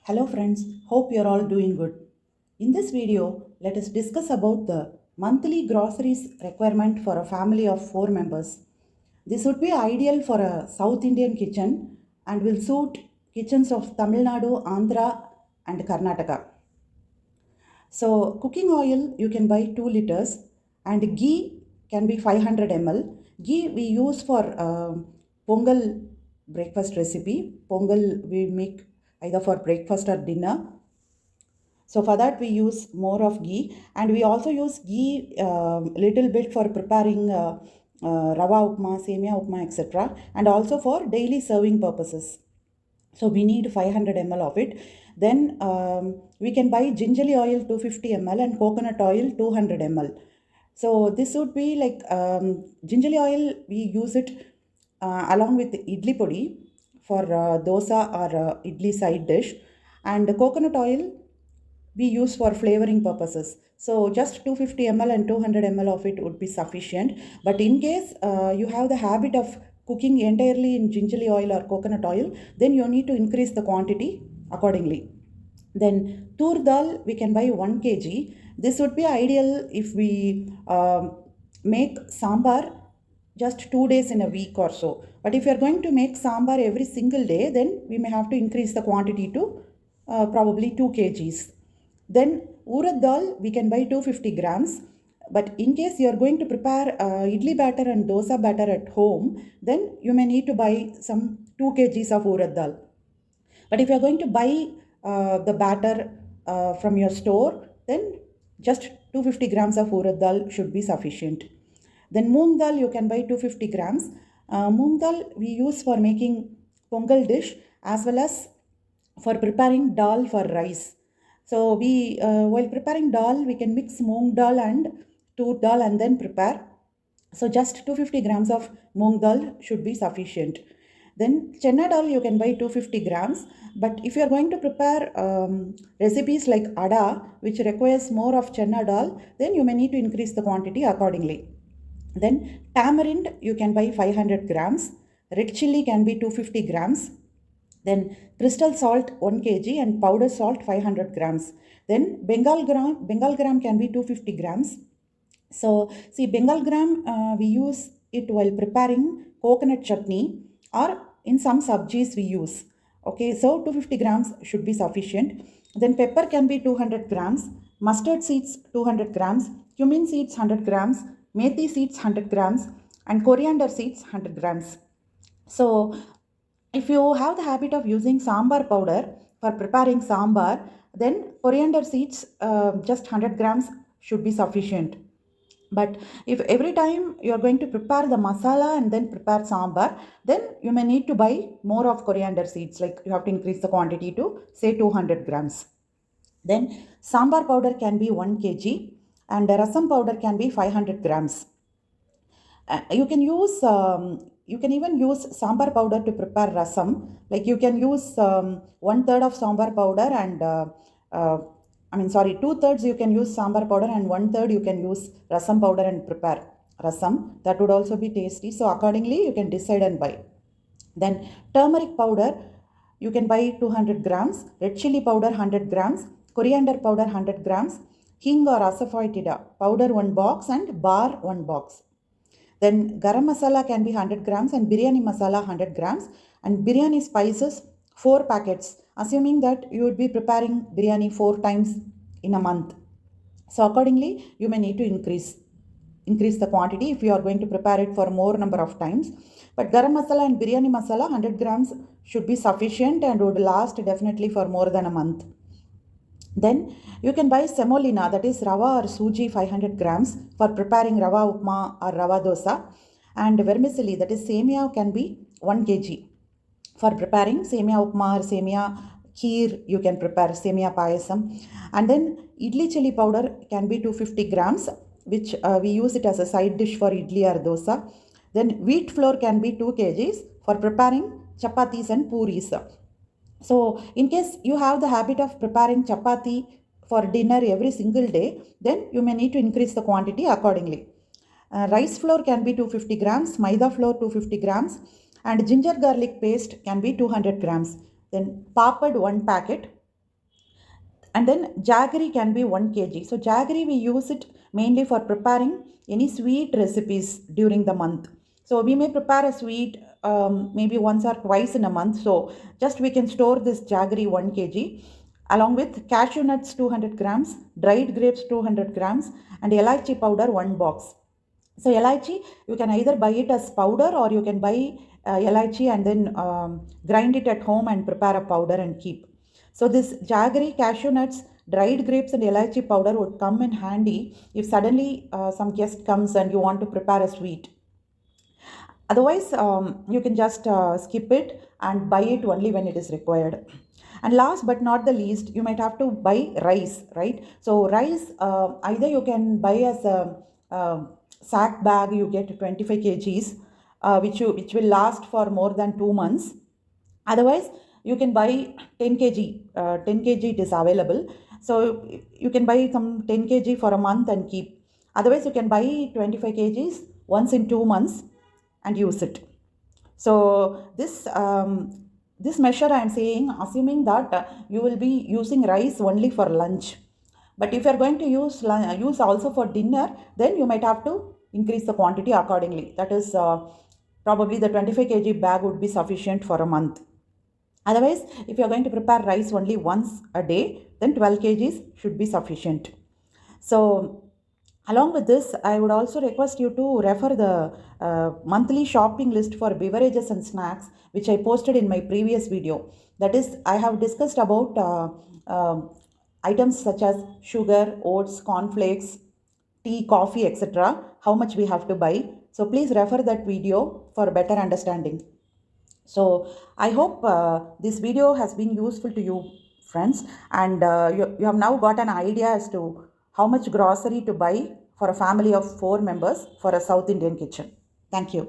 Hello friends, hope you're all doing good. In this video, let us discuss about the monthly groceries requirement for a family of 4 members. This would be ideal for a South Indian kitchen and will suit kitchens of Tamil Nadu, Andhra and Karnataka. So cooking oil you can buy 2 liters and ghee can be 500 ml. Ghee we use for pongal breakfast recipe. Pongal we make either for breakfast or dinner. So for that we use more of ghee, and we also use ghee little bit for preparing rava upma, Semiya upma, etc. and also for daily serving purposes. So we need 500 ml of it. Then we can buy gingelly oil 250 ml and coconut oil 200 ml. So this would be like gingelly oil we use it along with idli podi for dosa or idli side dish, and the coconut oil we use for flavoring purposes. So just 250 ml and 200 ml of it would be sufficient. But in case you have the habit of cooking entirely in gingelly oil or coconut oil, then you need to increase the quantity accordingly. Then Toor Dal we can buy 1 kg. This would be ideal if we make sambar just 2 days in a week or so. But if you are going to make sambar every single day, then we may have to increase the quantity to probably 2 kgs. Then Urad Dal we can buy 250 grams. But in case you are going to prepare idli batter and dosa batter at home, then you may need to buy some 2 kgs of Urad Dal. But if you are going to buy the batter from your store, then just 250 grams of Urad Dal should be sufficient. Then Moong Dal you can buy 250 grams. Moong Dal we use for making pongal dish as well as for preparing dal for rice. So we while preparing dal, we can mix Moong Dal and Toor Dal and then prepare. So just 250 grams of Moong Dal should be sufficient. Then Channa Dal you can buy 250 grams. But if you are going to prepare recipes like Ada, which requires more of Channa Dal, then you may need to increase the quantity accordingly. Then Tamarind you can buy 500 grams. Red chilli can be 250 grams. Then crystal salt 1 kg and powder salt 500 grams. Then Bengal gram can be 250 grams. So see, Bengal gram we use it while preparing coconut chutney, or in some sabjis we use. Okay, so 250 grams should be sufficient. Then pepper can be 200 grams, mustard seeds 200 grams, cumin seeds 100 grams, methi seeds 100 grams, and coriander seeds 100 grams. So if you have the habit of using sambar powder for preparing sambar, then coriander seeds just 100 grams should be sufficient. But if every time you are going to prepare the masala and then prepare sambar, then you may need to buy more of coriander seeds, like you have to increase the quantity to say 200 grams. Then sambar powder can be 1 kg and rasam powder can be 500 grams. You can use you can even use sambar powder to prepare rasam. Like you can use 1/3 of sambar powder and uh, 2/3 you can use sambar powder and 1/3 you can use rasam powder and prepare rasam. That would also be tasty. So accordingly you can decide and buy. Then turmeric powder you can buy 200 grams, red chilli powder 100 grams, coriander powder 100 grams, hing or asafoetida powder 1 box and bar 1 box. Then Garam Masala can be 100 grams and Biryani Masala 100 grams, and Biryani spices 4 packets, assuming that you would be preparing biryani 4 times in a month. So accordingly you may need to increase the quantity if you are going to prepare it for more number of times. But Garam Masala and Biryani Masala 100 grams should be sufficient and would last definitely for more than a month. Then you can buy Semolina, that is Rava or Sooji 500 grams for preparing Rava upma or Rava dosa, and Vermicelli, that is Semiya, can be 1 kg for preparing Semiya upma or Semiya kheer. You can prepare Semiya payasam. And then idli chili powder can be 250 grams, which we use it as a side dish for idli or dosa. Then wheat flour can be 2 kgs for preparing chapatis and puris. So in case you have the habit of preparing chapati for dinner every single day, then you may need to increase the quantity accordingly. Rice flour can be 250 grams, maida flour 250 grams, and ginger garlic paste can be 200 grams. Then papad 1 packet, And then jaggery can be 1 kg. So jaggery we use it mainly for preparing any sweet recipes during the month. So we may prepare a sweet maybe once or twice in a month. So just we can store this jaggery 1 kg along with cashew nuts 200 grams, dried grapes 200 grams, and elaichi powder 1 box. So elaichi, you can either buy it as powder or you can buy elaichi and then grind it at home and prepare a powder and keep. So this jaggery, cashew nuts, dried grapes and elaichi powder would come in handy if suddenly some guest comes and you want to prepare a sweet. Otherwise, you can just skip it and buy it only when it is required. And last but not the least, you might have to buy rice, right? So rice, either you can buy as a sack bag, you get 25 kgs, which will last for more than 2 months. Otherwise, you can buy 10 kg. 10 kg it is available. So you can buy some 10 kg for a month and keep. Otherwise, you can buy 25 kgs once in 2 months and use it. So this measure I am saying, assuming that you will be using rice only for lunch. But if you are going to use also for dinner, then you might have to increase the quantity accordingly. That is probably the 25 kg bag would be sufficient for a month. Otherwise, if you are going to prepare rice only once a day, then 12 kgs should be sufficient. So along with this, I would also request you to refer the monthly shopping list for beverages and snacks, which I posted in my previous video. That is, I have discussed about items such as sugar, oats, cornflakes, tea, coffee, etc. How much we have to buy. So please refer that video for better understanding. So I hope this video has been useful to you, friends, and you have now got an idea as to how much grocery to buy for a family of 4 members for a South Indian kitchen. Thank you.